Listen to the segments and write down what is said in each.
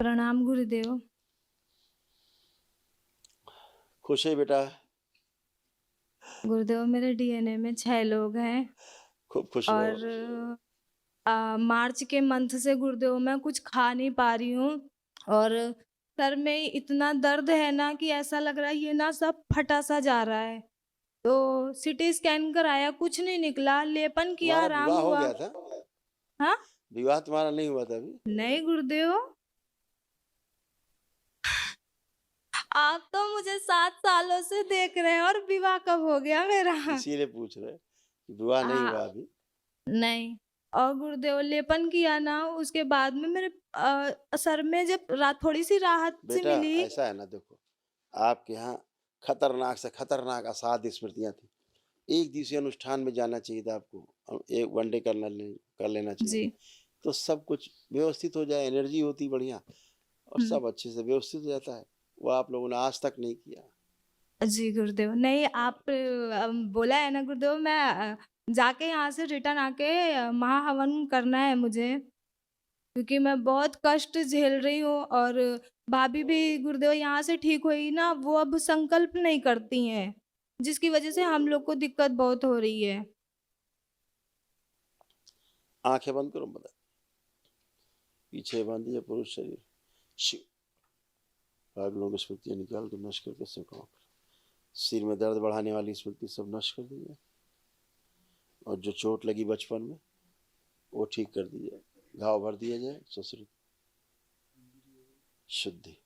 प्रणाम गुरुदेव। खुश है बेटा? गुरुदेव मेरे डीएनए में 6 लोग हैं खूब खुश और रहो। मार्च के मंथ से गुरुदेव मैं कुछ खा नहीं पा रही हूँ और सर में इतना दर्द है ना कि ऐसा लग रहा है ये ना सब फटा सा जा रहा है। तो सीटी स्कैन कराया, कुछ नहीं निकला, लेपन किया, तुम्हारा आराम विवाह हो हुआ। गया था? हाँ? विवाह तुम्हारा नहीं हुआ था अभी? नहीं गुरुदेव, आप तो मुझे 7 सालों से देख रहे हैं और विवाह कब हो गया मेरा? इसीलिए पूछ रहे कि विवाह नहीं हुआ आ, अभी। नहीं। और गुरुदेव लेपन किया ना, उसके बाद में मेरे सर में जब थोड़ी सी राहत सी बेटा मिली। ऐसा है ना, देखो आपके यहाँ खतरनाक से खतरनाक असाध्य स्मृतियां थी। एक दिवसीय अनुष्ठान में जाना चाहिए था आपको, एक वनडे कर लेना चाहिए जी। था। तो सब कुछ व्यवस्थित हो जाए, एनर्जी होती बढ़िया और सब अच्छे से व्यवस्थित हो जाता है। वो आप लोगों ने आज तक नहीं किया। जी गुरुदेव, नहीं आप बोला है ना गुरुदेव, मैं जाके यहाँ से रिटर्न आके महाहवन करना है मुझे, क्योंकि मैं बहुत कष्ट झेल रही हूँ और भाभी भी गुरुदेव यहाँ से ठीक हुई ना, वो अब संकल्प नहीं करती हैं, जिसकी वजह से हम लोग को दिक्कत बहुत हो रही है। आंखें बंद करो, बता पीछे बांधिए पुरुष शरीर। शिव पागलों की स्मृतियां निकाल के नष्ट करके सिर सिर में दर्द बढ़ाने वाली स्मृति सब नष्ट कर दीजिए और जो चोट लगी बचपन में वो ठीक कर दी जाए, घाव भर दिया जाए, सुश्रुत शुद्धि।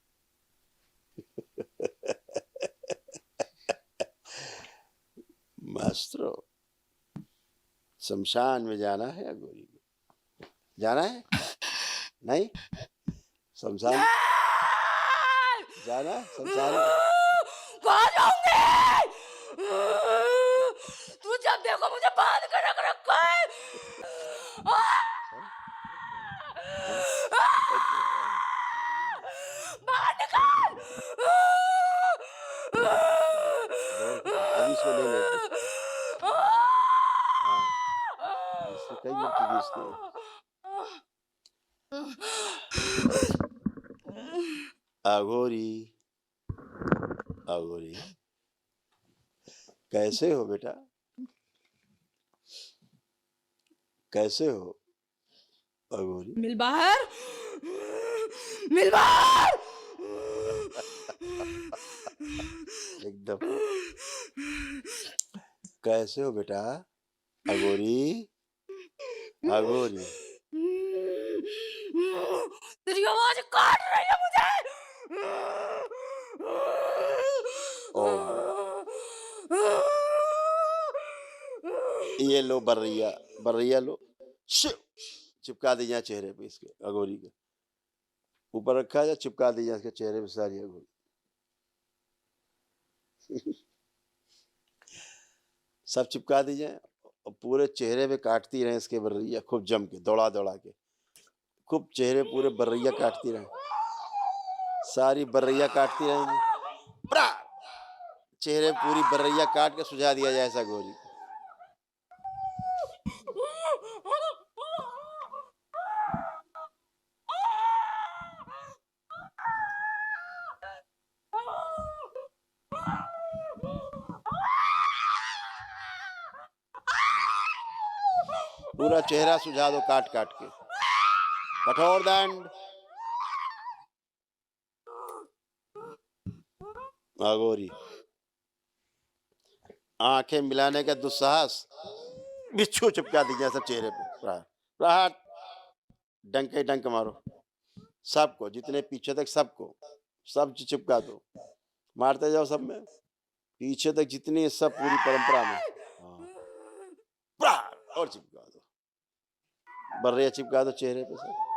मास्टरो, शमशान में जाना है या गोरी में जाना है? नहीं, शमशान जाना है, शमशान कहाँ जाऊंगी? तू जब देखो मुझे बांध कर रख रखा है। बाहर निकाल। अभी इसको ले लेते। हाँ, इससे कई मृत्यु भी इसकी है। अघोरी, अघोरी कैसे हो बेटा? कैसे हो अघोरी? मिल बाहर, मिल बाहर। एकदम कैसे हो बेटा? अघोरी, अघोरी तेरी आवाज काट रही है मुझे। ओम, ये लो बर्रिया, बर्रिया लो, शिव चिपका दीजिए चेहरे पे इसके, अघोरी के ऊपर रखा है, चिपका दीजिए इसके चेहरे पे सारी अघोरी। सब चिपका दीजिए और पूरे चेहरे पे काटती रहे इसके बर्रिया, खूब जम के दौड़ा दौड़ा के खूब चेहरे पूरे बर्रिया काटती रहे, सारी बर्रिया काटती रहेंगी। चेहरे पूरी बर्रिया काट के सुझा दिया जाए ऐसा गोरी। पूरा चेहरा सुझा दो काट काट के, कठोर दंड। अघोरी आंखें मिलाने का दुस्साहस, बिच्छू चिपका दीजिए सब चेहरे पे, प्रहार डंक डंक मारो सबको, जितने पीछे तक सबको सब चिपका दो, मारते जाओ सब में पीछे तक जितनी सब पूरी परंपरा में। प्रहार और चिपका दो, बर्रे चिपका दो चेहरे पे सब।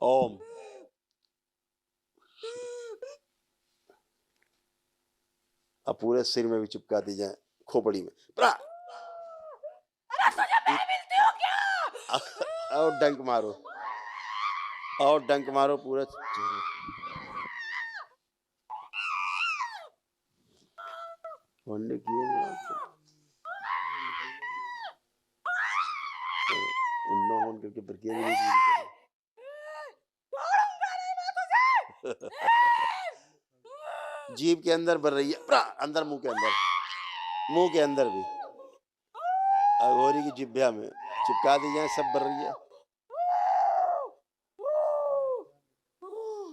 ओम, अब पूरे सिर में भी चिपका दी जाए, खोपड़ी में और डंक मारो, और डंक मारो पूरे चेहरे। वनडे किए नहीं आपको? फोन करके प्रक्रिया भी नहीं पूरी छोड़ूंगा नहीं मैं तुझे। करी। जीभ के अंदर भर रही है, अंदर मुंह के अंदर भी अघोरी की जिभ्या में चिपका दी जाए, सब भर रही है।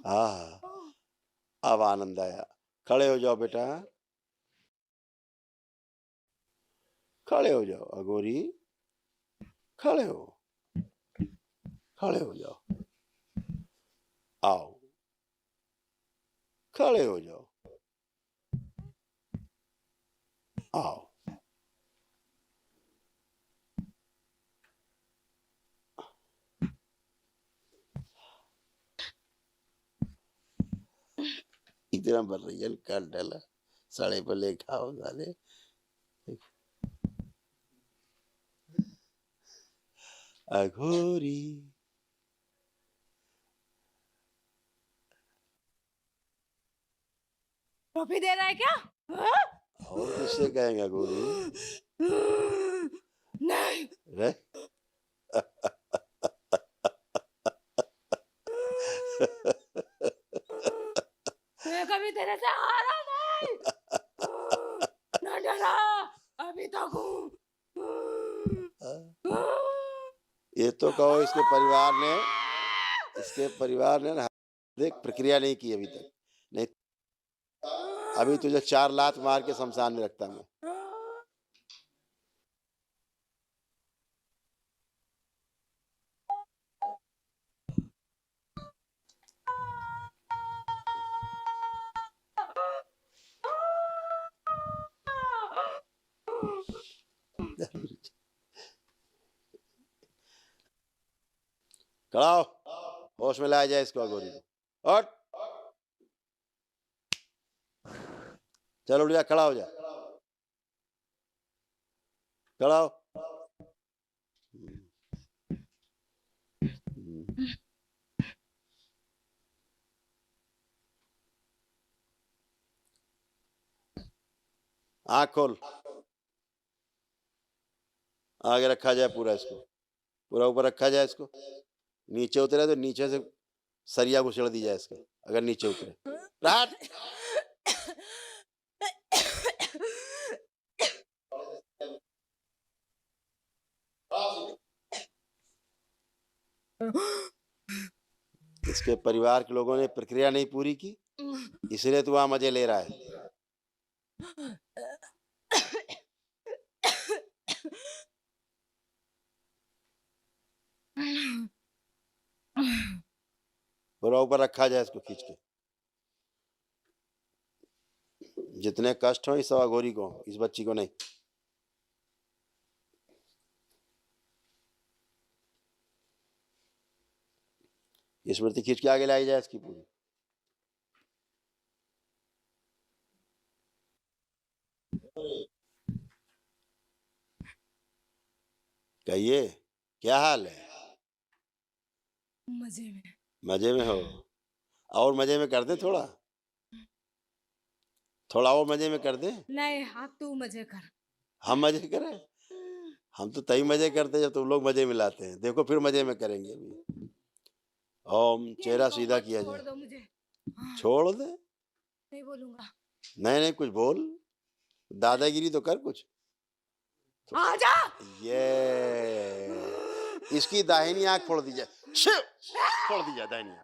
हाँ, अब आनंद आया। खड़े हो जाओ बेटा, खड़े हो जाओ अघोरी, खड़े हो जाओ, आओ खड़े हो जाओ, आओ। इतना भर रही है, काट डाला साड़े पर ले खाओ साले। अघोरी टोपी दे रहा है क्या? और किससे कहेंगे अघोरी? नहीं। रे? मैं कभी तेरे से हारा नहीं। ना डरा, अभी तक हूँ। ये तो कहो इसके परिवार ने ना देख प्रक्रिया नहीं की अभी तक, नहीं अभी तुझे 4 लात मार के शमशान में रखता मैं। खड़ा हो, होश में लाया जाए इसको अघोरी को। हट, चल उठ जा, खड़ा हो जा, खड़ा हो। आँख खोल, आगे रखा जाए पूरा, इसको पूरा ऊपर रखा जाए, इसको नीचे उतरे तो नीचे से सरिया घुसेड़ दी जाए इसके, अगर नीचे उतरे। रात इसके परिवार के लोगों ने प्रक्रिया नहीं पूरी की, इसलिए तू वहां मजे ले रहा है। पूरा ऊपर रखा जाए इसको खींच के। जितने कष्ट हो इस अघोरी को, इस बच्ची को नहीं। स्मृति खींच के आगे लाई जाए इसकी पूरी। कहिए क्या हाल है? मजे में। मजे में हो? और मजे में कर दे, थोड़ा और मजे में कर दे। नहीं, हाँ तू मजे कर। हम मजे करें? हम तो तभी मजे करते जब तुम लोग मजे में लाते हैं। देखो फिर मजे में करेंगे अभी। ओम, चेहरा सीधा किया छोड़ जाए। दो मुझे। हाँ, छोड़ दे? नहीं बोलूंगा। नहीं कुछ बोल, दादागिरी तो कर कुछ। आजा। ये इसकी दाहिनी आंख फोड़ दी जाए, फोड़ दी जाए दाहिनी आंख,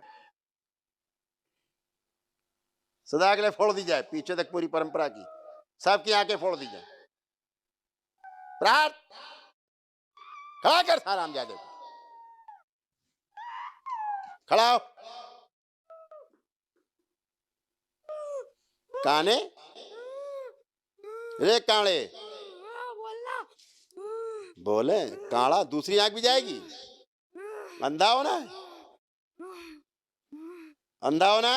सदा के लिए फोड़ दी जाए, पीछे तक पूरी परंपरा की सबकी आंखें फोड़ दी जाए। प्रार्थ खड़ा कर हरामजादे को, खड़ा हो। काने रे काणे, बोलना। बोले काड़ा, दूसरी आंख भी जाएगी। अंधा होना है, अंधा होना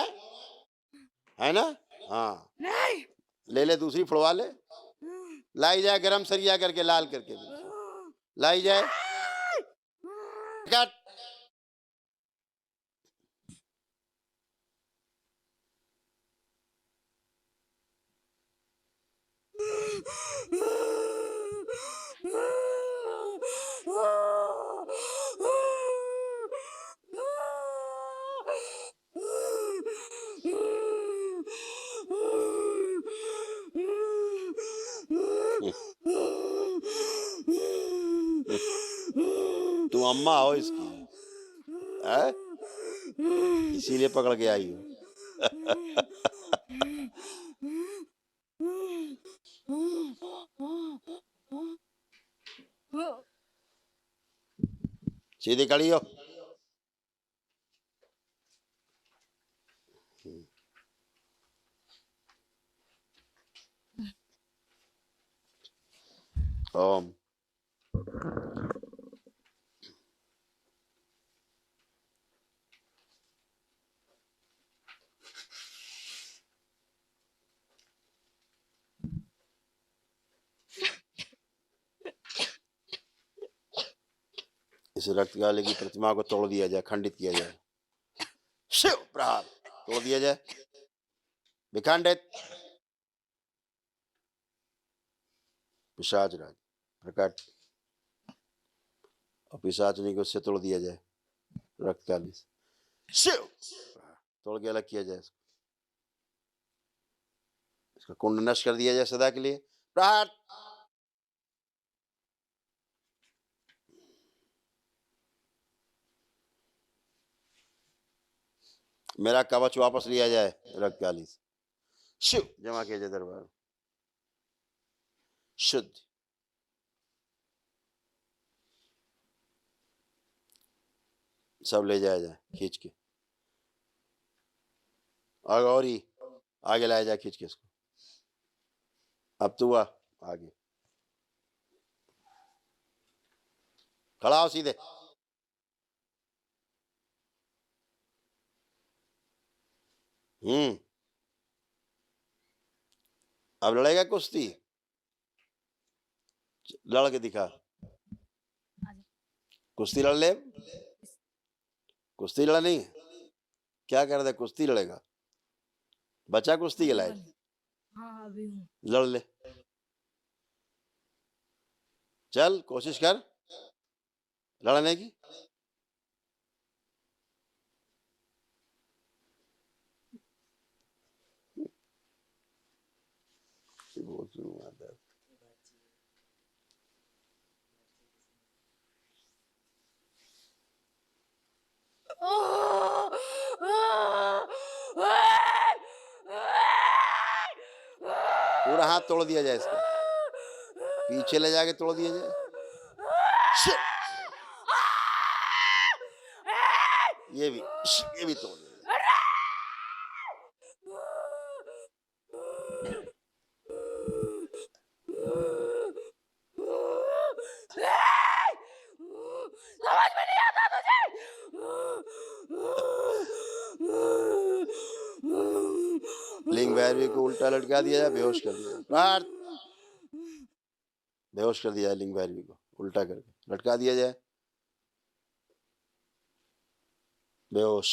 है ना? हाँ, नहीं। ले दूसरी फुड़वा ले, लाई जाए गरम सरिया करके, लाल करके लाई जाए। कट। तुम अम्मा हो इसकी है, इसीलिए पकड़ के आई हो। सीधी खड़ी हो। ओम। इस रक्तकाली की प्रतिमा को तोड़ दिया जाए, खंडित किया जाए। शिव प्रहार तोड़ दिया जाए, विखंडित। पिशाच राज प्रकट और पिशाचनी को उससे तोड़ दिया जाए रक्तकाली से। शिव तोड़ के अलग किया जाए, इसका कुंड नष्ट कर दिया जाए सदा के लिए। प्रहार। मेरा कवच वापस लिया जाए रक्तकाली से। शिव जमा किया जाए दरबार, शुद्ध। सब ले जाया जाए खींच के, और ही आगे लाया जाए खींच के इसको। अब तू आ आगे, खड़ा हो सीधे। अब लड़ेगा कुश्ती, लड़ के दिखा। कुश्ती लड़ ले। कुश्ती लड़ा नहीं, क्या कर दे, कुश्ती लड़ेगा, बच्चा कुश्ती के लायक। हाँ अभी हूँ। लड़ ले, चल कोशिश कर लड़ने की। पूरा हाथ तोड़ दिया जाए इसका, पीछे ले जाके तोड़ दिया जाए। ये भी तोड़ दिया जाए। समझ में नहीं आता तुझे। लिंग भैरवी को उल्टा लटका दिया जाए, बेहोश कर दिया जाए। बेहोश कर दिया जाए लिंग भैरवी को, उल्टा करके लटका दिया जाए, बेहोश।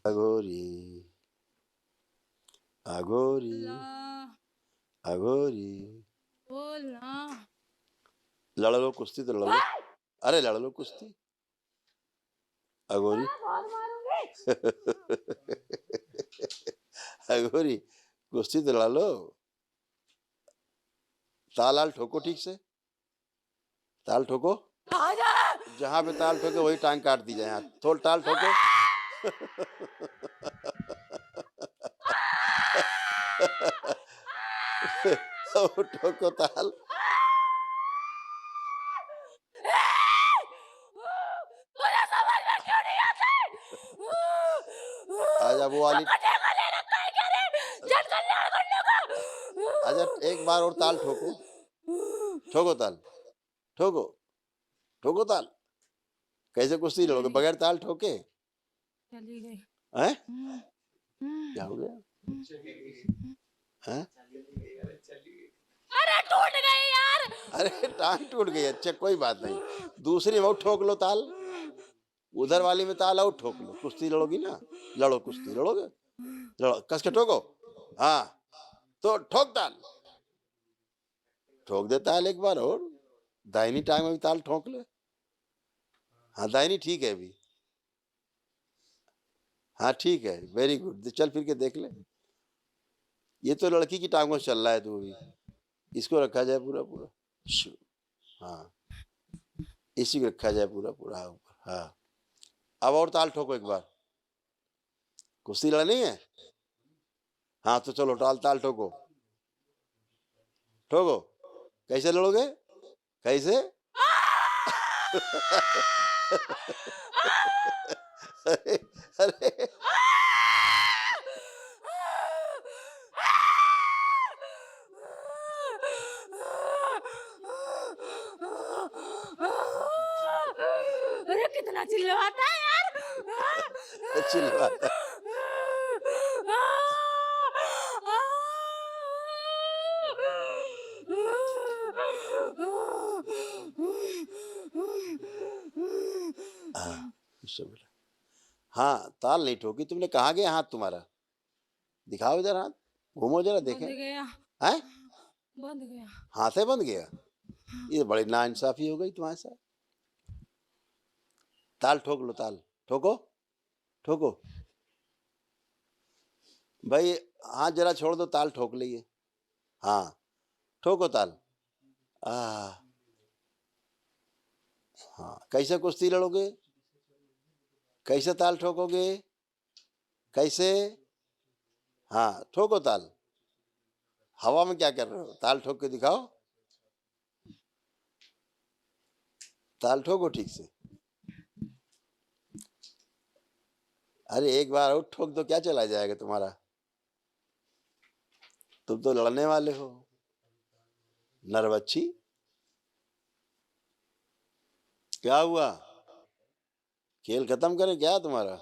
अघोरी अघोरी अघोरी, बोलना। लड़ लो कुश्ती तो लड़ लो। अरे लड़ लो कुश्ती, अघोरी। अघोरी कुश्ती तो लड़ लो। ताल ठोको ठीक से, ताल ठोको, जहां पे ताल ठोके वही टांग काट दी जाए। थोड़ा ताल ठोको। ठोको ताल। आजा वो वाली, आजा एक बार और ताल ठोको, ठोको ताल, ठोको ठोको ताल। कैसे कुश्ती लड़ोगे बगैर ताल ठोके? चली गई। हैं? क्या हो गया? हैं? अरे टूट गई यार। अरे टांग टूट गई, अच्छा कोई बात नहीं, दूसरी वो ठोक लो ताल, उधर वाली में ताल और ठोक लो। कुश्ती लड़ोगी ना, लड़ो कुश्ती लड़ोगे, लड़ो कस के ठोको। हाँ तो ठोक ताल, ठोक दे ताल एक बार और, दाहिनी टांग में भी ताल ठोक ले। हाँ दाहिनी ठीक है अभी, हाँ ठीक है, वेरी गुड। चल फिर के देख ले, ये तो लड़की की टांगों से चल रहा है तू भी, इसको रखा जाए पूरा पूरा। शिव। हाँ, इसी को रखा जाए पूरा पूरा। हाँ ऊपर। हाँ, अब और ताल ठोको एक बार। कुश्ती लड़नी है? हाँ तो चलो ताल ताल ठोको, ठोको। कैसे लड़ोगे? कैसे? अरे अरे अरे कितना चिल्लाता है यार। चिल्लाता। हाँ, उससे बोला। हाँ, ताल नहीं ठोकी तुमने। कहाँ गया हाथ तुम्हारा? दिखाओ इधर हाथ, घूमो जरा देखें। बंद गया, हैं? बंद गया। हाथ है बंद गया? ये बड़ी नाइंसाफी हो गई तुम्हारे साथ। ताल ठोक लो, ताल ठोको, ठोको भाई। हाथ जरा छोड़ दो, ताल ठोक लीजिए। हाँ, ठोको ताल। आ हाँ, कैसे कुश्ती लड़ोगे? कैसे ताल ठोकोगे? कैसे? हाँ, ठोको ताल। हवा में क्या कर रहे हो? ताल ठोक के दिखाओ, ताल ठोको ठीक से। अरे एक बार और ठोक दो, क्या चला जाएगा तुम्हारा? तुम तो लड़ने वाले हो, नरबच्ची। क्या हुआ? खेल खत्म करें क्या तुम्हारा?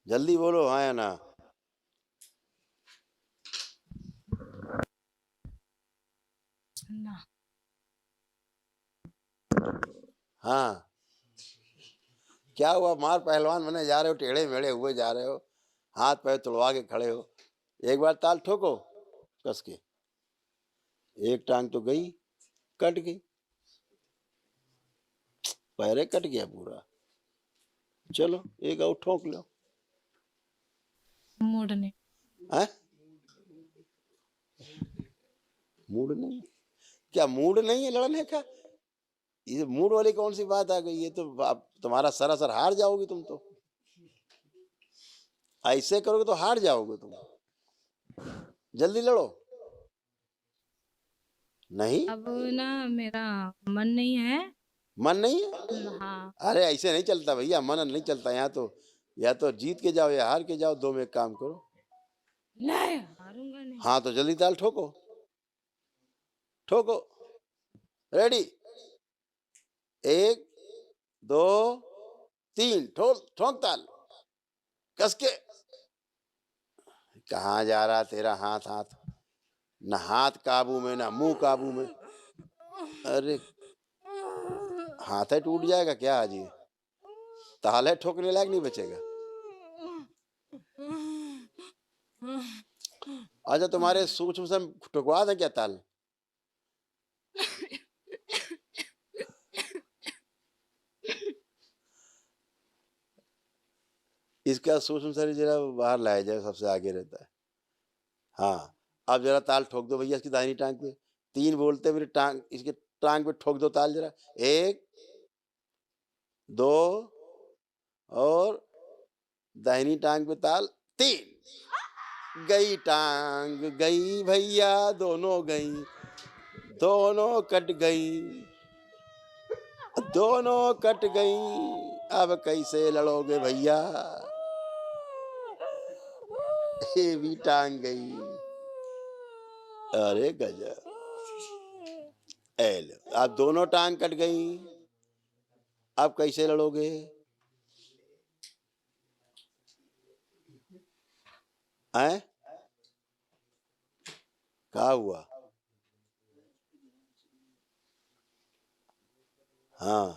जल्दी बोलो हाँ या ना। ना। हाँ, क्या हुआ? मार पहलवान बने जा रहे हो, टेढ़े मेढ़े हुए जा रहे हो, हाथ पैर तुड़वा के खड़े हो। एक बार ताल ठोको कस के। एक टांग तो गई, कट गई, पैरे कट गया पूरा। चलो एक और ठोक लो। मूड नहीं। हैं? मूड नहीं? क्या मूड नहीं है लड़ने का? ये मूड वाली कौन सी बात आ गई? ये तो तुम्हारा सरासर हार जाओगी तुम तो। ऐसे करोगे तो हार जाओगे तुम। जल्दी लड़ो। नहीं? अब ना मेरा मन नहीं है। मन नहीं है? हाँ। अरे ऐसे नहीं चलता भैया, मन नहीं चलता यहाँ तो। या तो जीत के जाओ या हार के जाओ, दो में एक काम करो। नहीं हारूंगा नहीं। हाँ तो जल्दी ताल ठोको, ठोको। रेडी? एक, दो, तीन, ठोक ठोक ताल कस के। कहाँ जा रहा तेरा हाथ? हाथ न हाथ काबू में, ना मुंह काबू में। अरे हाथ है टूट जाएगा क्या आज? ये ताल है, ठोकने लायक नहीं बचेगा। अच्छा, तुम्हारे सूक्ष्म से ठुकवा दें क्या ताल? इसका सूक्ष्म शरीर जरा बाहर लाया जाए, सबसे आगे रहता है। हाँ, अब जरा ताल ठोक दो भैया इसकी दाहिनी टांग पे। तीन बोलते मेरी टांग, इसके टांग पे ठोक दो ताल जरा। एक, दो, और दाहिनी टांग पे ताल। तीन। गई टांग गई भैया, दोनों गई, दोनों कट गई, दोनों कट गई। अब कैसे लड़ोगे भैया? ये भी टांग गई। अरे गजब। अब दोनों टांग कट गई, अब कैसे लड़ोगे? हैं? क्या हुआ? हाँ,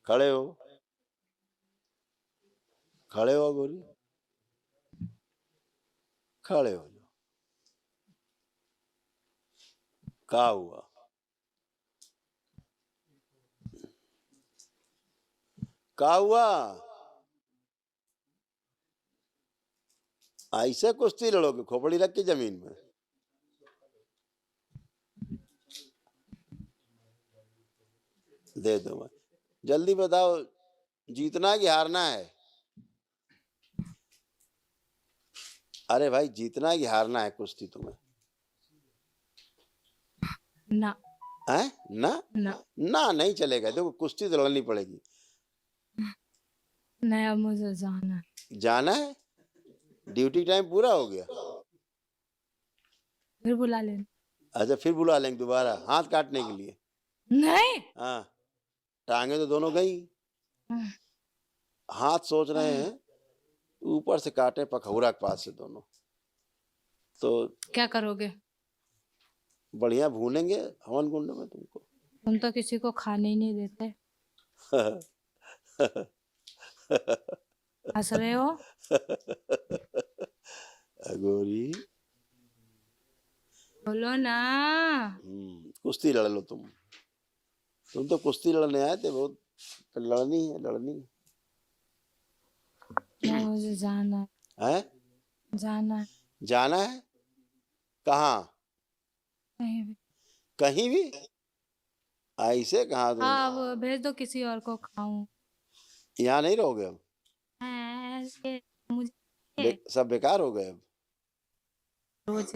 खड़े हो, खड़े हो गोरी, खड़े हो जाओ। क्या हुआ? क्या हुआ? ऐसे कुश्ती लड़ोगे खोपड़ी रख के जमीन में? दे दो मैं। जल्दी बताओ, जीतना कि हारना है? अरे भाई, जीतना कि हारना है कुश्ती तुम्हें? ना हैं? ना? ना ना नहीं चलेगा, देखो कुश्ती तो लड़नी पड़ेगी। नहीं, अब मुझे जाना है। जाना है? ड्यूटी टाइम पूरा हो गया? फिर बुला लेना। अच्छा, फिर बुला लेंगे दोबारा हाथ काटने के लिए? नहीं। हाँ, टांगे तो दोनों गई, हाथ सोच रहे हैं ऊपर से काटे पखौरा के पास से दोनों। तो क्या करोगे? बढ़िया भूनेंगे हवन कुंड में तुमको। तुम तो किसी को खाने ही नहीं देते। हंस रहे हो? अगोरी, बोलो ना। कुश्ती लड़ लो तुम तो कुश्ती लड़ने आए थे, बहुत लड़नी है, लड़नी नहीं, मुझे जाना है। जाना है जाना है? कहाँ? कहीं भी। कहीं भी? ऐसे कहाँ तुम? हाँ, अब भेज दो, किसी और को खाऊं। यहाँ नहीं रहोगे अब? ऐसे मुझे सब बेकार हो गए अब? रोज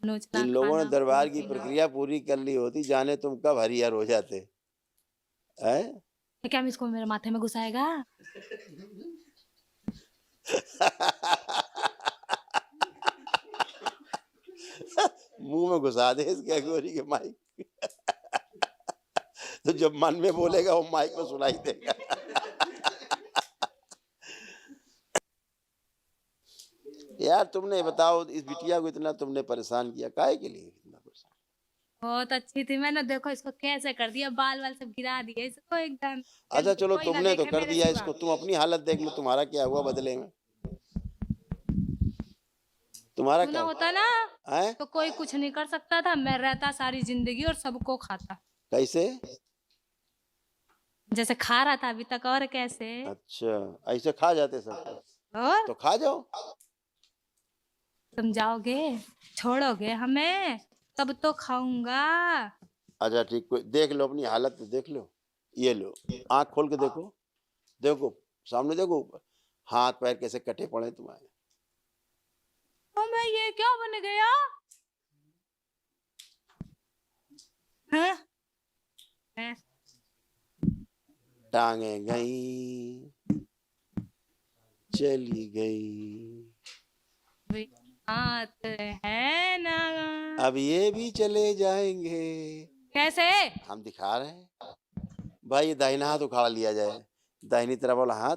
नोचना, इन लोगों ने खाना, दरबार की पीना। प्रक्रिया पूरी कर ली होती, जाने तुम कब हरिहर हो जाते हैं। क्या इसको मेरे माथे में घुसाएगा? मुंह में घुसा दे इसके अगोरी के माइक। तो जब मन में बोलेगा वो माइक में सुनाई देगा। यार तुमने बताओ, इस बिटिया को इतना तुमने परेशान किया काहे के लिए? इतना परेशान? बहुत अच्छी थी, मैंने देखो इसको कैसे कर दिया, बाल वाल सब गिरा दिए इसको एकदम। अच्छा चलो, कोई ना तुमने तो देखे कर मेरे दिया सिवा। इसको, तुम अपनी हालत देख लो, तुम्हारा क्या हुआ बदले में? तुम्हारा सुना क्या होता ना है? तो कोई कुछ नहीं कर सकता था, मैं रहता सारी जिंदगी और सबको खाता। कैसे? जैसे खा रहा था अभी तक, और कैसे। अच्छा, ऐसे खा जाते सब? और तो खा जाओ। तुम जाओगे, छोड़ोगे हमें, तब तो खाऊंगा। अच्छा ठीक, कोई देख लो अपनी हालत तो देख लो। ये लो, आंख खोल के देखो, देखो सामने देखो ऊपर, हाथ पैर कैसे कटे पड़े तुम्हारे। तो मैं ये क्या बन गया? हाँ? टांगे गई, चली गई, हाथ है ना। अब ये भी चले जाएंगे। कैसे? हम दिखा रहे हैं भाई, ये दाहिना हाथ उखाड़ लिया जाए, दाहिनी तरफ वाला हाथ,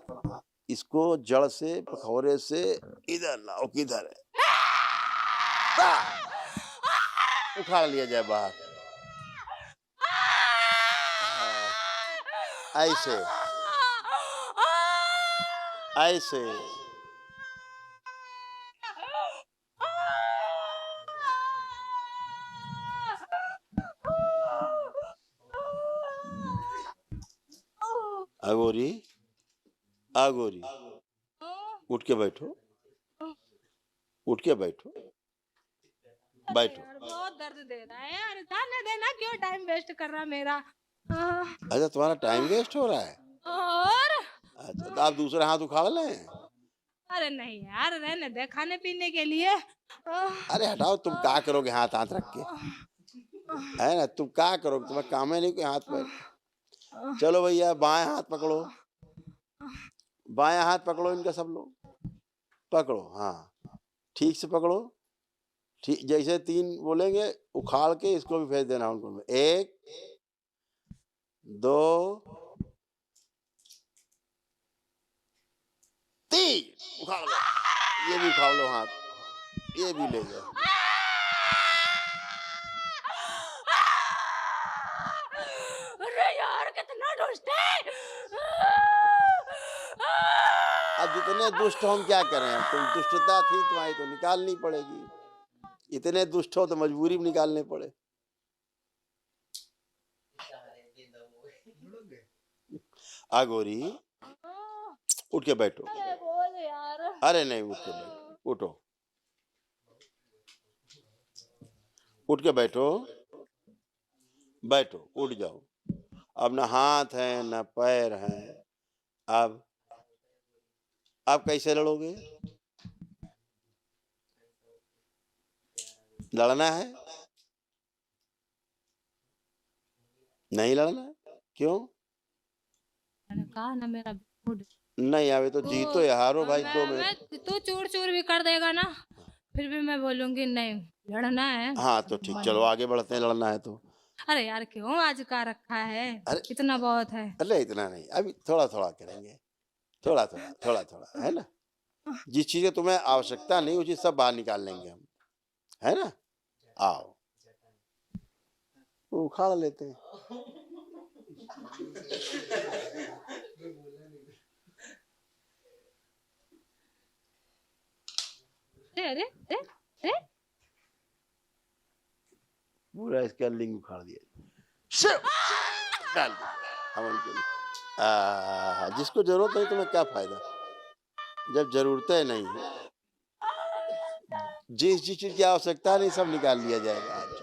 इसको जड़ से पखौरे से इधर लाओ, किधर है, उखाड़ लिया जाए बाहर। हाँ, ऐसे ऐसे। अगोरी, अगोरी, उठ के बैठो, उठ के बैठो, बैठो। यार बहुत दर्द दे रहा है यार, जाने देना, क्यों टाइम वेस्ट कर रहा मेरा। अच्छा, तुम्हारा टाइम वेस्ट हो रहा है? और अच्छा, तो आप दूसरा हाथ उखाड़ लें। अरे नहीं यार, रहने दे, खाने पीने के लिए। अरे हटाओ, तुम क्या करोगे हाथ हाथ रख के? है ना, तुम क्या करोगे, तुम्हें काम है नहीं कोई हाथ पैर? चलो भैया, बाएं हाथ पकड़ो, बाएं हाथ पकड़ो इनका, सब लोग पकड़ो, हाँ ठीक से पकड़ो, ठीक जैसे 3 बोलेंगे उखाड़ के इसको भी भेज देना उनको में। 1 2 3, उखाड़ लो, ये भी उखाड़ लो हाथ, ये भी ले जाओ। अरे यार कितना दुष्ट है। अब जितने दुष्ट हो हम क्या करें, अब तुम दुष्टता थी तुम्हारी तो निकालनी पड़ेगी, इतने दुष्ट हो तो मजबूरी में निकालने पड़े। आगोरी, उठ के बैठो। अरे बोल यार। अरे नहीं, उठ के बैठो, उठो, उठ के बैठो, बैठो, उठ जाओ। अब न हाथ है न पैर है। अब कैसे लड़ोगे? लड़ना है? नहीं लड़ना है? क्यों? मैंने कहा ना मेरा मूड। नहीं अभी तो जीतो या हारो भाई 2 मिनट। तू चूर-चूर भी कर देगा ना, फिर भी मैं बोलूँगी नहीं, लड़ना है। हाँ, तो ठीक चलो आगे बढ़ते हैं, लड़ना है तो। अरे यार क्यों आज का रखा है? अरे इतना बहुत है। अरे इतना नहीं, अभी थोड़ा-थोड़ा करेंगे। थोड़ा-थोड़ा, थोड़ा-थोड़ा, है ना? जिस चीज़ की तुम्हें आवश्यकता नहीं, वो चीज़ सब बाहर निकाल लेंगे हम, है ना? आओ, उखाड़ लेते हैं। अरे, अरे, अरे, अरे! पूरा इसका लिंग उखाड़ दिया। शिव! डाल दिया हवन के लिए। जिसको ज़रूरत नहीं तुम्हें क्या फ़ायदा? जब ज़रूरतें नहीं है, जिस चीज़ की आवश्यकता नहीं सब निकाल लिया जाएगा आज।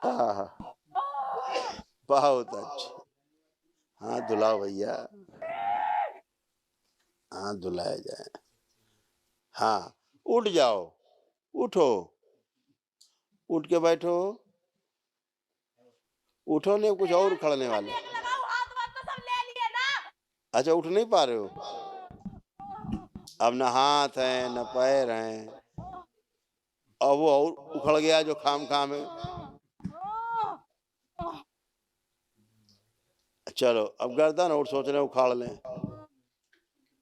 आहा! बहुत अच्छे। हाथ धुलाओ भैया, हाथ धुलाए जाए। हाँ, उठ जाओ, उठो, उठ के बैठो, उठो नहीं कुछ और उखड़ने वाले। अच्छा उठ नहीं पा रहे हो? अब न हाथ है न पैर हैं, अब वो और उखड़ गया जो खाम-खा में। चलो अब गर्दन और सोच रहे उखाड़ लें।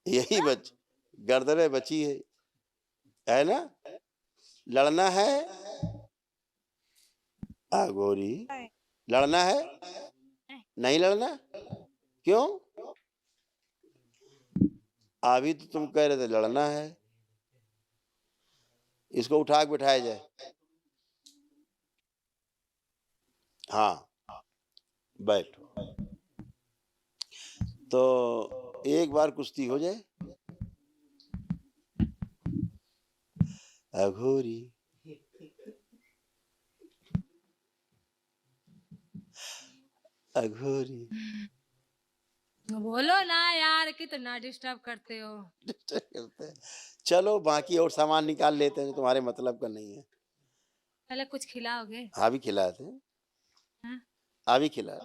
यही गर्दनें बची है ना? लड़ना है? गोरी, लड़ना है? नहीं लड़ना? क्यों? अभी तो तुम कह रहे थे लड़ना है। इसको उठा के बिठाया जाए। हाँ, बैठो। तो एक बार कुश्ती हो जाए। अघोरी अघोरी बोलो ना यार कितना डिस्टर्ब करते हो। करते हैं। चलो बाकी और सामान निकाल लेते हैं जो तुम्हारे मतलब का नहीं है। पहले कुछ खिलाओगे? अभी खिलाते हैं, हाँ? अभी खिला।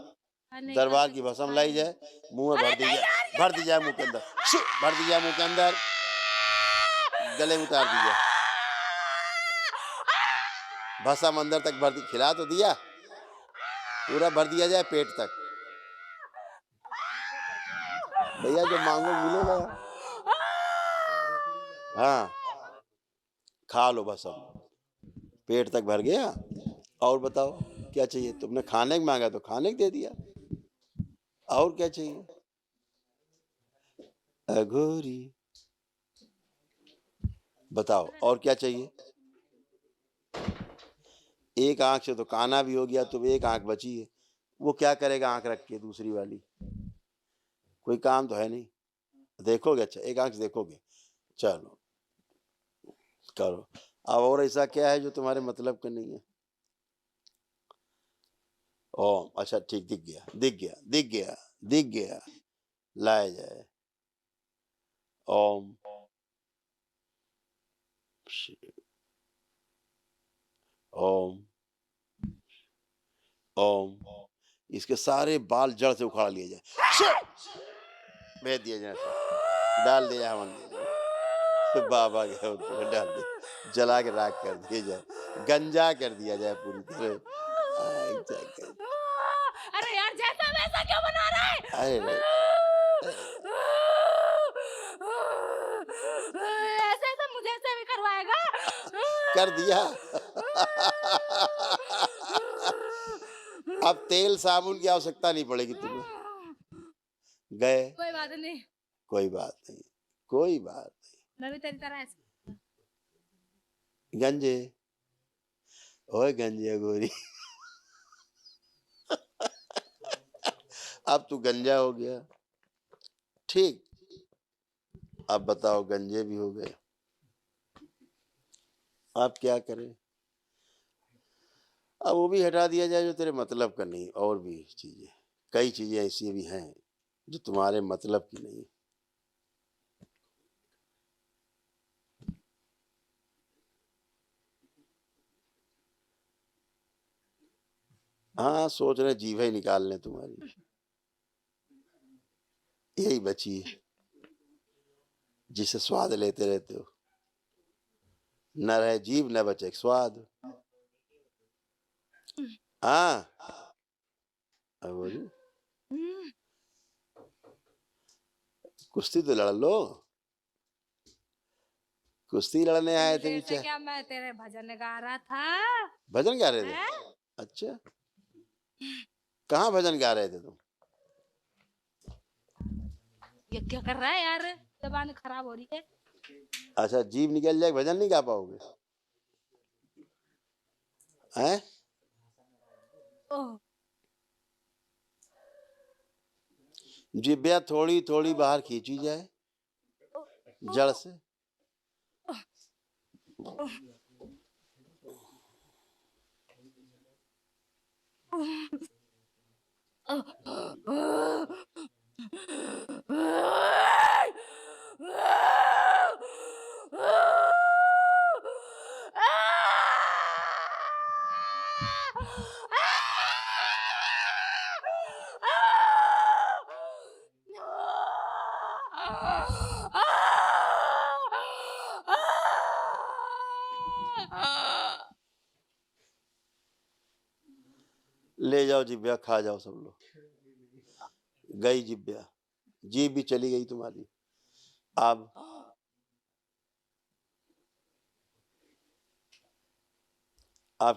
नहीं कल दरबार से की कुछ भस्म लाई खाएंगे। जाए, मुंह में भर दी जाए, भर दी जाए मुंह के अंदर, भर दी जाए मुंह के अंदर, गले में उतार दी जाए, भस्म अंदर तक भर दी, खिला तो दिया, पूरा भर दिया जाए पेट तक। भैया जो मांगो मिलेगा। हाँ, खा लो भस्म, पेट तक भर गया। और बताओ क्या चाहिए? तुमने खाने को मांगा तो खाने को दे दिया, और क्या चाहिए? अघोरी बताओ और क्या चाहिए? एक आंख से तो काना भी हो गया, तो एक आंख बची है, वो क्या करेगा आंख रख के दूसरी वाली? कोई काम तो है नहीं। देखोगे? अच्छा एक आंख से देखोगे, चलो करो। अब और ऐसा क्या है जो तुम्हारे मतलब का नहीं है? ओम, अच्छा ठीक, दिख गया दिख गया दिख गया दिख गया, लाया जाए। ओम शिव, ओम ओम। इसके सारे बाल जड़ से उखाड़ लिए जाए, शिव भेज दिया जाए, डाल दिया हवन दिया जाए। तो बाबा के होते में डाल दे, जला के राख कर दिया जाए, गंजा कर दिया जाए पूरी तरह। अरे यार जैसा वैसा क्यों बना रहा है? अरे ऐसे ऐसे मुझे से भी करवाएगा? कर दिया। अब तेल साबुन की आवश्यकता नहीं पड़ेगी तुम्हें। गए, कोई बात नहीं, कोई बात नहीं, कोई बात मैं भी तेरी तरह ऐसे नहीं। गंजे, ओए गंजे गोरी। अब तू गंजा हो गया, ठीक। अब बताओ गंजे भी हो गए, अब क्या करें? अब वो भी हटा दिया जाए जो तेरे मतलब का नहीं, और भी चीजें। कई चीजें ऐसी भी हैं जो तुम्हारे मतलब की नहीं। हाँ, सोच रहे जीभ ही निकाल लें तुम्हारी, यही बची है जिसे स्वाद लेते रहते हो। न रहे जीभ न बचे स्वाद। हाँ, अब बोलिए, कुश्ती तो लड़ लो, कुश्ती लड़ने आए थे जैसे बेचारे। क्या मैं तेरे भजन गा रहा था। भजन गा रहे थे? हैं? अच्छा, कहाँ भजन गा रहे थे तुम? ये क्या कर रहा है यार, जबान खराब हो रही है। अच्छा, जीभ निकल जाए भजन नहीं गा पाओगे? हैं? ओह, जिभ्या थोड़ी थोड़ी बाहर खींची जाए जड़ से। ले जाओ जिभ्या, खा जाओ सब लोग। गई जिभ्या, जीभ भी चली गई तुम्हारी। अब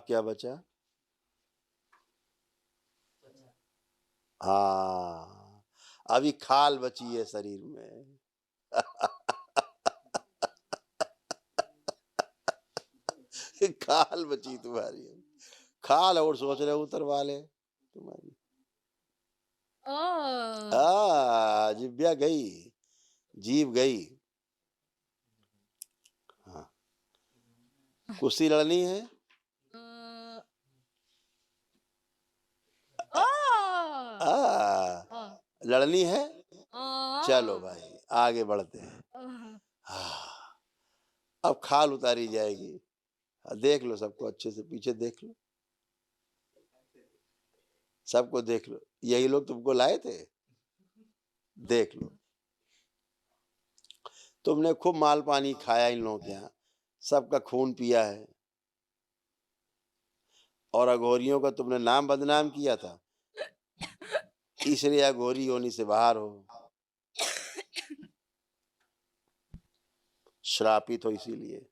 क्या बचा? हाँ, अभी खाल बची है शरीर में। खाल बची तुम्हारी, खाल और सोच रहे उतरवा ले तुम्हारी। जिभ्या गई, जीभ गई। हाँ, कुश्ती लड़नी है। लड़नी है। चलो भाई आगे बढ़ते हैं। हाँ, अब खाल उतारी जाएगी। देख लो सबको अच्छे से, पीछे देख लो, सबको देख लो। यही लोग तुमको लाए थे, देख लो। तुमने खूब माल पानी खाया इन लोगों के यहाँ, सबका खून पिया है, और अघोरियों का तुमने नाम बदनाम किया था, इसलिए अघोरी होने से बाहर हो, श्रापित हो इसीलिए।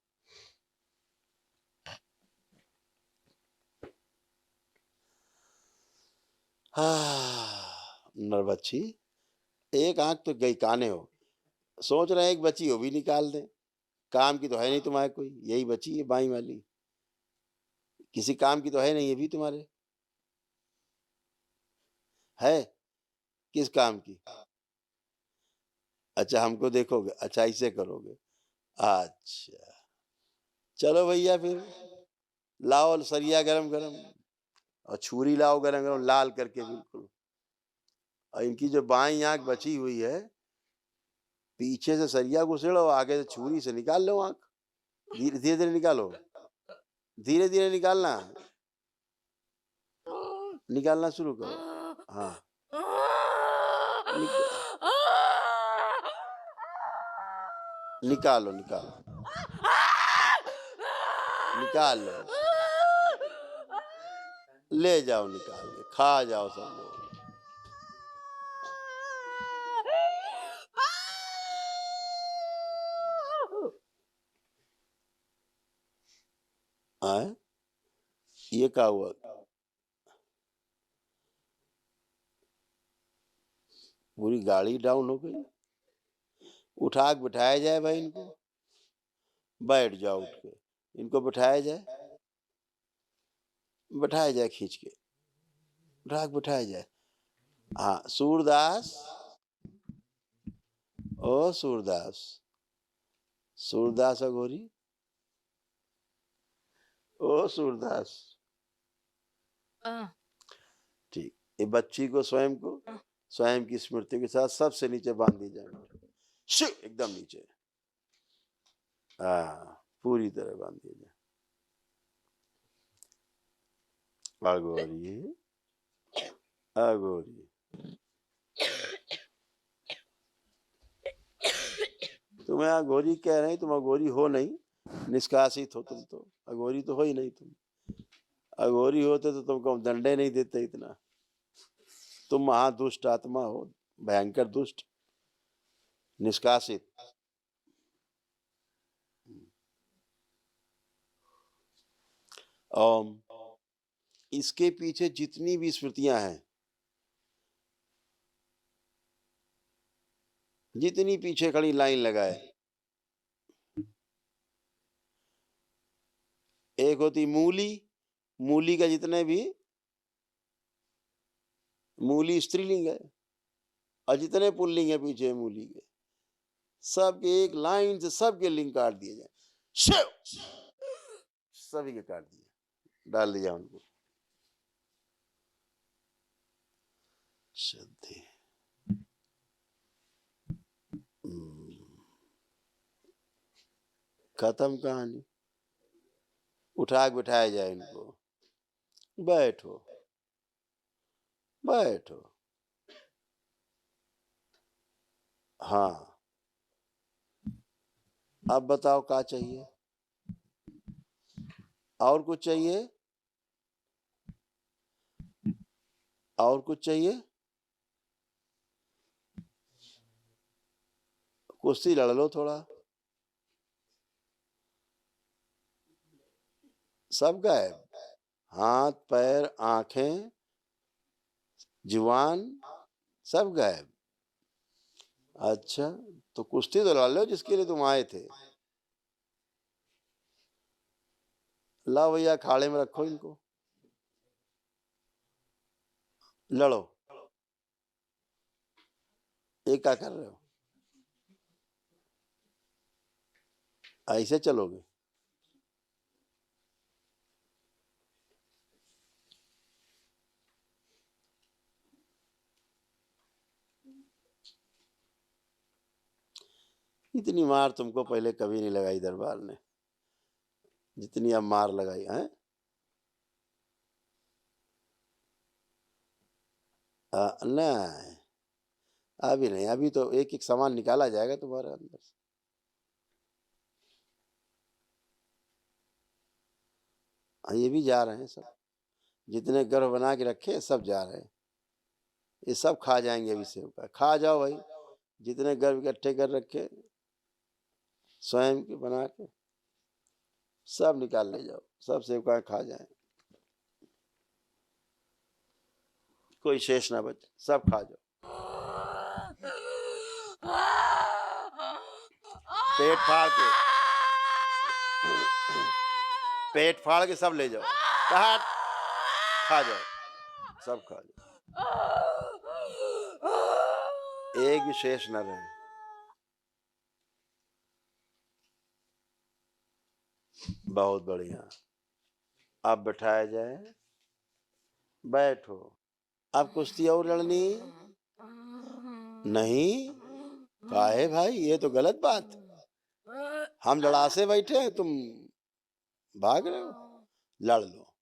नरबच्छी, एक आंख तो गई, काने हो। सोच रहे हैं एक बची हो भी निकाल दें, काम की तो है नहीं तुम्हारे कोई, यही बची है बाई वाली, किसी काम की तो है नहीं, ये भी तुम्हारे है, किस काम की? अच्छा, हमको देखोगे, अच्छा ऐसे करोगे, अच्छा चलो भैया फिर लाओ सरिया गरम गरम, और छुरी लाओ गरम गरम लाल करके बिल्कुल। और इनकी जो बाई आंख बची हुई है, पीछे से सरिया घुसेड़ो, आगे से छुरी से निकाल लो आंख, धीरे धीरे धीरे निकालो, धीरे धीरे निकालना, निकालना शुरू करो। हाँ, निक, निकालो निकालो, निकाल लो, ले जाओ निकाल के, खा जाओ सब लोग। आए, ये क्या हुआ? पूरी गाड़ी डाउन हो गई। उठा के बिठाया जाए भाई इनको, बैठ जाओ उठ के, इनको बिठाया जाए, बिठाया जाए खींच के, उठा के बिठाया जाए। हाँ, सूरदास, ओ सूरदास, सूरदास अघोरी, ओ सूरदास, ठीक। ये बच्ची को स्वयं की स्मृति के साथ सबसे नीचे बांध दी जाए, एकदम नीचे, पूरी तरह बांध दिया जाए। अघोरी अघोरी, तुम्हें अघोरी कह रहे हैं, तुम अघोरी हो नहीं, निष्कासित हो तुम, तो अघोरी तो हो ही नहीं तुम। अघोरी होते तो तुमको दंडे नहीं देते इतना। तुम महादुष्ट आत्मा हो, भयंकर दुष्ट, निष्कासित। ओम। इसके पीछे जितनी भी स्मृतियां हैं, जितनी पीछे खड़ी लाइन लगाए, एक होती मूली, मूली का जितने भी, मूली स्त्रीलिंग है, और जितने पुल्लिंग है पीछे मूली के, सब एक लाइन से सबके लिंक काट दिए जाए, सभी के काट दिए, डाल दिया उनको। श्रद्धे खत्म कहानी। उठा के बिठाया जाए इनको, बैठो बैठो। हाँ, अब बताओ क्या चाहिए, और कुछ चाहिए, और कुछ चाहिए? कुश्ती लड़ लो थोड़ा, सब गायब, हाथ पैर आंखें जुबान सब गायब। अच्छा, तो कुश्ती तो लड़ लो जिसके लिए तुम आए थे। लाओ भैया, अखाड़े में रखो इनको, लड़ो। ये क्या कर रहे हो, ऐसे चलोगे? इतनी मार तुमको पहले कभी नहीं लगाई दरबार ने, जितनी अब मार लगाई है। नहीं, अभी नहीं, अभी तो एक एक सामान निकाला जाएगा तुम्हारे अंदर से। ये भी जा रहे हैं सब, जितने गर्भ बना के रखे सब जा रहे हैं, ये सब खा जाएंगे अभी सेव का। खा जाओ भाई, जितने गर्भ इकट्ठे कर रखे स्वयं के बना के, सब निकाल ले जाओ, सब सेव का खा जाए, कोई शेष ना बचे, सब खा जाओ। पेट फाड़ के, पेट फाड़ के सब ले जाओ, खा जाओ, सब खा जाओ, एक भी शेष न रहे। बहुत बढ़िया, अब बैठाया जाए, बैठो। अब कुश्ती और लड़नी नहीं? काहे भाई, ये तो गलत बात, हम लड़ा से बैठे हैं, तुम भाग रहे हो, लड़ लो।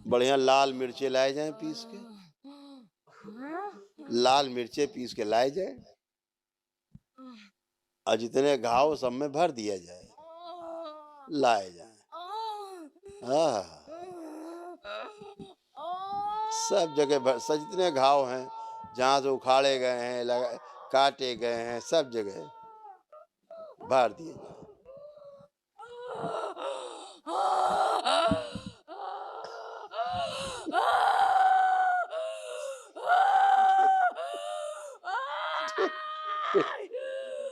बढ़िया लाल मिर्चे लाए जाए पीस के, लाल मिर्चे पीस के लाए जाए, और जितने घाव सब में भर दिया जाए, लाए जाए। सब जगह जितने घाव हैं, जहां से उखाड़े गए हैं, काटे गए हैं, सब जगह भर दिए जाए।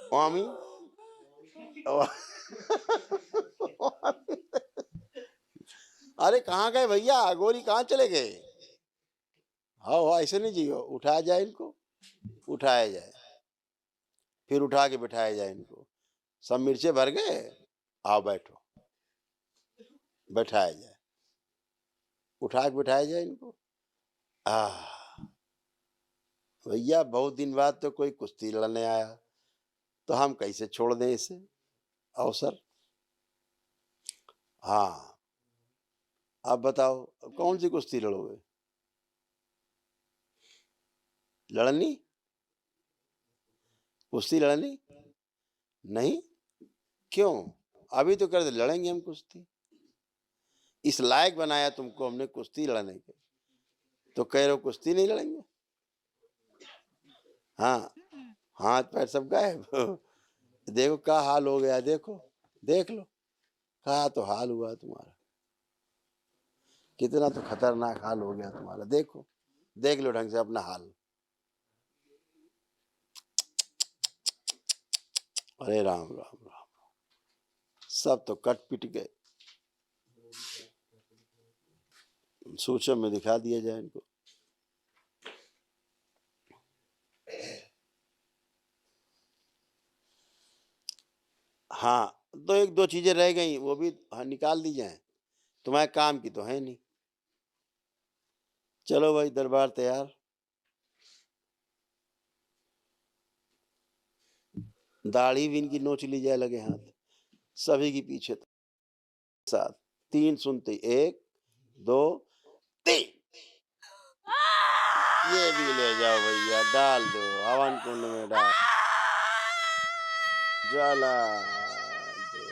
स्वामी अरे कहाँ गए भैया, अघोरी कहाँ चले गए? हाँ ऐसे नहीं जियो, उठाया जाए इनको, उठाया जाए, फिर उठा के बिठाया जाए इनको। सब मिर्चे भर गए, आओ बैठो, बैठाया जाए, उठा के बिठाया जाए इनको। भैया बहुत दिन बाद तो कोई कुश्ती लड़ने आया, तो हम कैसे छोड़ दें इसे अवसर। हाँ, आप बताओ अब कौन सी कुश्ती लड़ोगे? लड़नी? कुश्ती लड़नी नहीं? क्यों? अभी तो कर दे लड़ेंगे हम कुश्ती। इस लायक बनाया तुमको हमने कुश्ती लड़ने के, तो कह रहे हो कुश्ती नहीं लड़ेंगे? हाँ, हाथ पैर सब गायब। देखो क्या हाल हो गया, देखो, देख लो क्या तो हाल हुआ तुम्हारा, कितना तो खतरनाक हाल हो गया तुम्हारा। देखो, देख लो ढंग से अपना हाल। अरे राम राम राम, सब तो कट पिट गए। सूचना में दिखा दिया जाए इनको। हाँ, तो एक दो चीजें रह गई, वो भी निकाल दी जाए, तुम्हारे काम की तो है नहीं। चलो भाई, दरबार तैयार। दाढ़ी भी इनकी नोच ली जाए लगे हाथ, सभी की पीछे साथ। 3 सुनते, 1 2 3। ये भी ले जाओ भैया, डाल दो हवन कुंड में, डाल ज्वाला दो।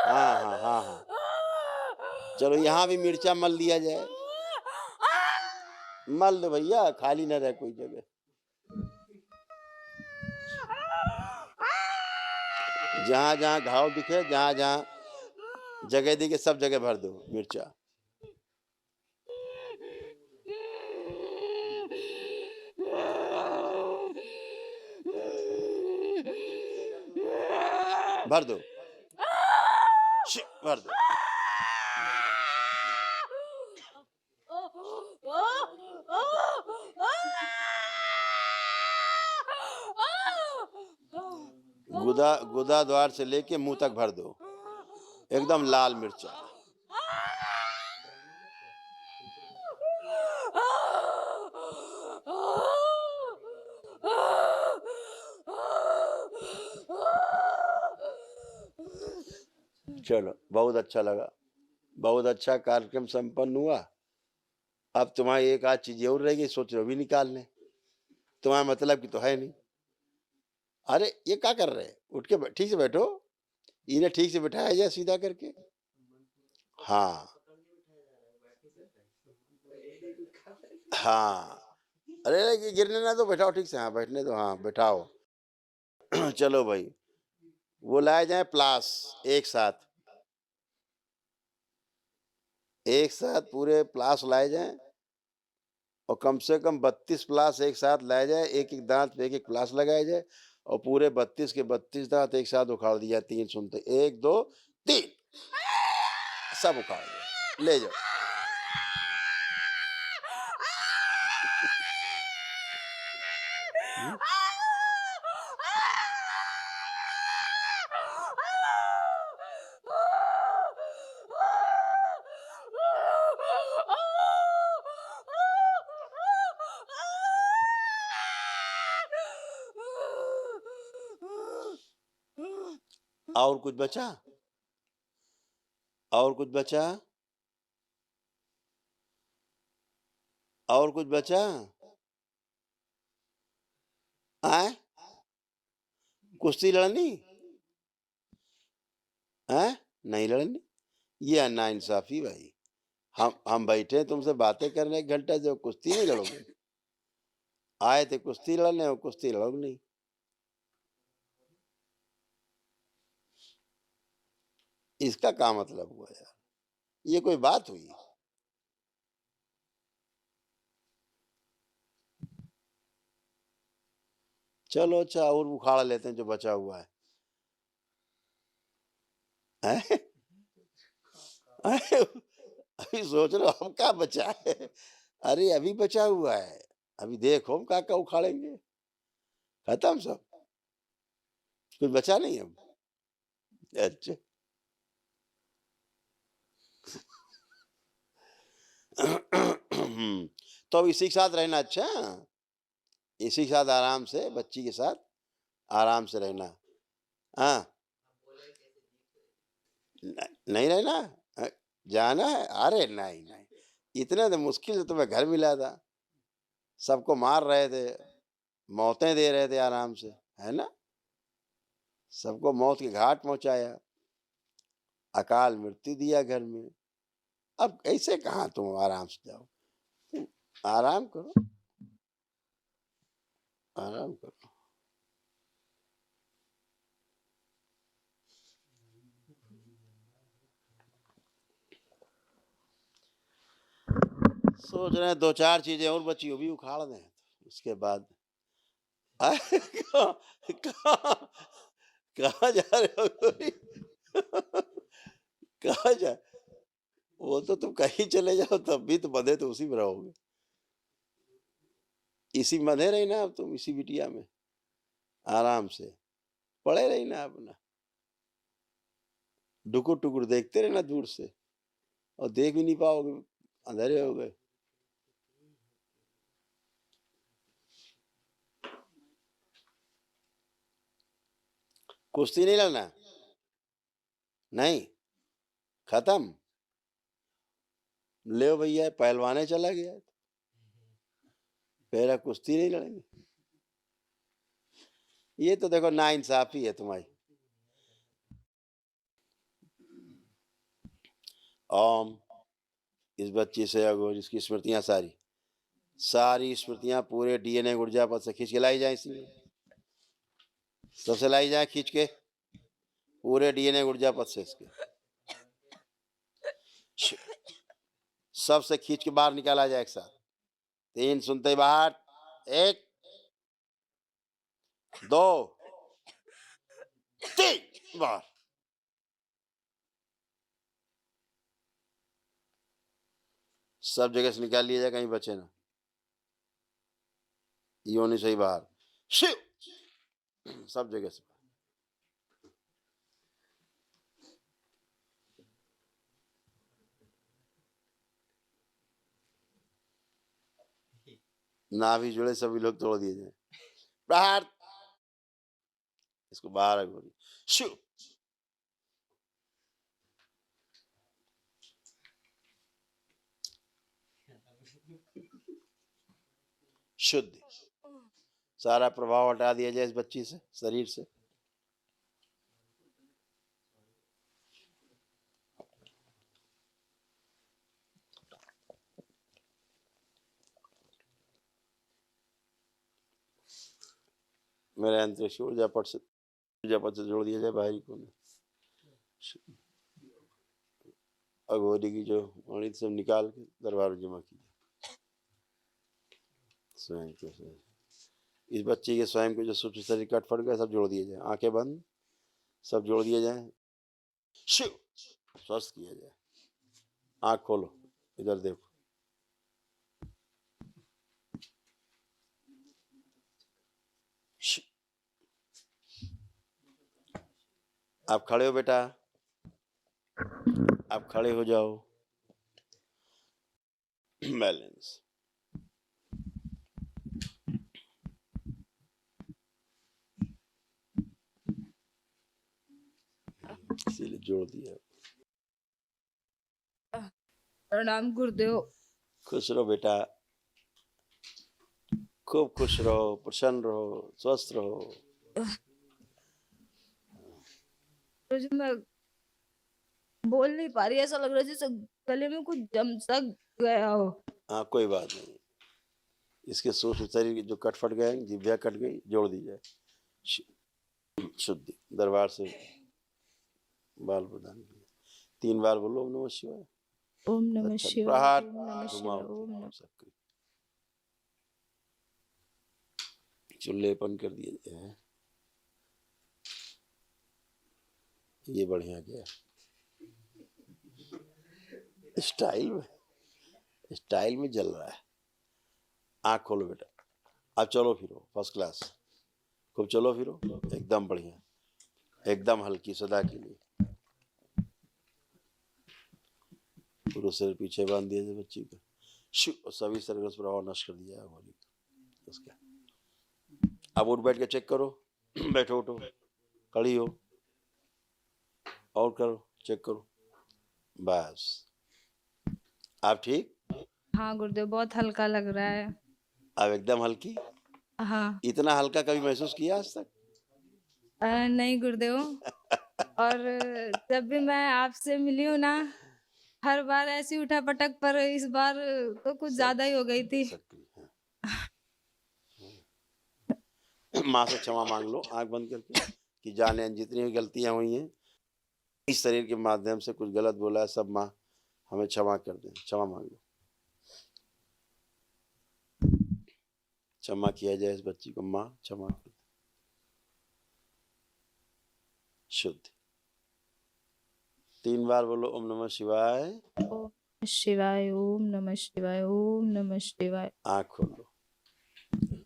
हाँ हाँ हाँ हाँ, चलो यहाँ भी मिर्चा मल दिया जाए। मल दो भैया, खाली न रहे कोई जगह। जहाँ जहाँ घाव दिखे, जहाँ जहाँ जगह दिखे, सब जगह भर दो मिर्चा। भर दो, भर दो। गुदा गुदा द्वार से लेके मुंह तक भर दो, एकदम लाल मिर्चा। चलो, बहुत अच्छा लगा, बहुत अच्छा कार्यक्रम संपन्न हुआ। अब तुम्हारी एक आध चीज और रहेगी, सोच रहे हो भी निकाल लें, तुम्हारा मतलब की तो है नहीं। अरे ये क्या कर रहे हैं, उठ के ठीक से बैठो, इन्हें ठीक से बिठाया जाए सीधा करके। हाँ हाँ, अरे गिरने ना दो, बैठाओ ठीक से, हाँ बैठने दो, हाँ बैठाओ। चलो भाई, वो लाए जाए प्लास, एक साथ पूरे प्लास लाए जाए, और कम से कम 32 प्लास एक साथ लाए जाए, एक एक दांत पे एक एक प्लास लगाया जाए, और पूरे 32 के 32 दांत एक साथ उखाड़ दिया। 3 सुनते, 1 2 3, सब उखाड़ दो, ले जाओ। और कुछ बचा? और कुछ बचा? और कुछ बचा? आए, कुश्ती लड़नी है? नहीं लड़नी? ये नाइंसाफी भाई। हम बैठे तुमसे बातें करने 1 घंटा, जो कुश्ती नहीं लड़ोगे? आए थे कुश्ती लड़ने और कुश्ती लड़ोगे नहीं। इसका क्या मतलब हुआ यार, ये कोई बात हुई? चलो अच्छा, और उखाड़ लेते हैं जो बचा हुआ है, हैं? अभी सोच रहे हो हम क्या बचा है? अरे अभी बचा हुआ है, अभी देखो हम काका उखाड़ेंगे, खत्म सब, कुछ बचा नहीं अब। अच्छा तो अब इसी के साथ रहना। अच्छा, इसी के साथ आराम से, बच्ची के साथ आराम से रहना। हाँ, नहीं रहना, अ, जाना है। अरे नहीं नहीं, इतने तो मुश्किल से तुम्हें घर मिला था, सबको मार रहे थे, मौतें दे रहे थे आराम से, है ना, सबको मौत के घाट पहुंचाया, अकाल मृत्यु दिया घर में। अब ऐसे कहाँ तुम आराम से जाओ, तुम आराम करो, आराम करो। सोच रहे हैं दो चार चीजें और बची, वो भी उखाड़ दें, उसके बाद कहाँ कहाँ कहाँ जा रहे हो गोरी? कहाँ जा, वो तो तुम कहीं चले जाओ तब भी तो बंधे तो उसी में रहोगे, इसी में बंधे रही ना अब तुम, इसी बिटिया में आराम से पड़े रही ना अपना, टुकुर टुकुर देखते रहना दूर से, और देख भी नहीं पाओगे, अंधेरे हो गए। कुश्ती नहीं लड़ना, नहीं, खत्म, ले भैया पहलवाने चला गया, पहला कुश्ती नहीं लड़ेंगे। ये तो देखो ना इंसाफी है तुम्हारी। ओम, इस बच्ची से अगोर इसकी स्मृतियां सारी सारी स्मृतियां पूरे डीएनए ऊर्जा पद से खींच के लाई जाए, इसमें सबसे लाई जाए खींच के, पूरे डीएनए ऊर्जा पद से इसके सबसे खींच के बाहर निकाला जाए एक साथ। 3 सुनते ही बाहर, 1 2 3 बाहर। सब जगह से निकाल लिया जाए, कहीं बचे ना, योनि से ही बाहर, शिव, सब जगह से। नाभि जुड़े सभी लोग तोड़ दिए जाए, बाहर, इसको बाहर गोरी, शिव, शुद्ध, सारा प्रभाव हटा दिया जाए इस बच्ची से, शरीर से। मेरे अंतरिक्ष ऊर्जा पट से जोड़ दिया जाए बाहरी कोने, अघोरी की जो वाणी सब निकाल के दरबार में जमा की स्वयं को, इस बच्चे के स्वयं के जो सूक्ष्म शरीर कट फट गए सब जोड़ दिए जाए, आंखें बंद, सब जोड़ दिए जाए, शिव, स्वस्थ किया जाए। आंख खोलो, इधर देखो, आप खड़े हो बेटा, आप खड़े हो जाओ, बैलेंस, इसीलिए जोड़ दिया। प्रणाम गुरुदेव। खुश रहो बेटा, खूब खुश रहो, प्रसन्न रहो, स्वस्थ रहो। रोज मैं बोल नहीं पा रही, ऐसा लग रहा है जैसे गले में कुछ जम सा गया हो। हाँ कोई बात नहीं, इसके सूक्ष्म शरीर जो कट फट गए, जिभ्या कट गई, जोड़ दी जाए, शुद्धि, दरबार से बाल प्रदान किया। 3 बार बोलो ओम नमः शिवाय। ओम नमः अच्छा, शिवाय, प्रहार, ओम नमः शिवाय, ओम नमः। सक्रिय चुल्लेपन कर दिए हैं, ये बढ़िया गया, स्टाइल में जल रहा है। आँख खोलो बेटा, अब चलो फिरो फर्स्ट क्लास, खूब चलो फिरो, एकदम बढ़िया, एकदम हल्की सदा के लिए। पूरा सिर पीछे बांध दिया जाए बच्ची का, सभी सर्कस प्रभाव नष्ट कर दिया है होली उसका। अब उठ बैठ के चेक करो, बैठो उठो, खड़ी हो, और करो, चेक करो, बस। आप ठीक? हाँ गुरुदेव, बहुत हल्का लग रहा है। अब एकदम हल्की। हाँ। इतना हल्का कभी महसूस किया आज तक? नहीं गुरुदेव। और जब भी मैं आपसे मिली हूँ ना, हर बार ऐसी उठा-पटक, पर इस बार तो कुछ ज़्यादा ही हो गई थी। सक्रिय, हाँ। माँ से क्षमा मांग लो आंख बंद करके कि जाने जितनी भी गलतियां हुई हैं, इस शरीर के माध्यम से कुछ गलत बोला है, सब माँ हमें क्षमा कर दें, क्षमा मांग लो। क्षमा किया जाए इस बच्ची को, माँ क्षमा कर दे। शुद्ध 3 बार बोलो ओम नमः शिवाय। ओम शिवाय, ओम नमः शिवाय, ओम नमः शिवाय। आँख खोल लो,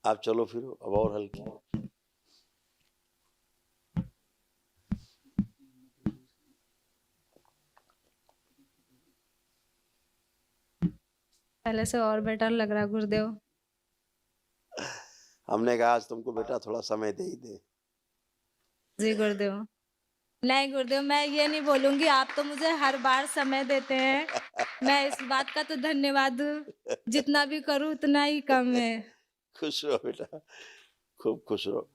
आप चलो फिरो, अब और हल्की। पहले से और बेटर लग रहा है गुरुदेव। हमने कहा आज तुमको बेटा थोड़ा समय दे ही दे। जी गुरुदेव। नहीं गुरुदेव, मैं ये नहीं बोलूँगी, आप तो मुझे हर बार समय देते हैं। मैं इस बात का तो धन्यवाद, जितना भी करूँ उतना ही कम है। खुश रहो बेटा, खूब खुश रहो।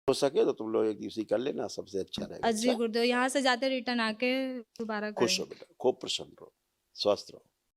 हो सके तो तुम लोग एक दिवसी कर लेना, सबसे अच्छा रहेगा। जी अच्छा, गुरुदेव, यहाँ से जाते रिटर्न आके दोबारा खुश करेंगे। हो बेटा, खूब प्रसन्न रहो, स्वस्थ रहो।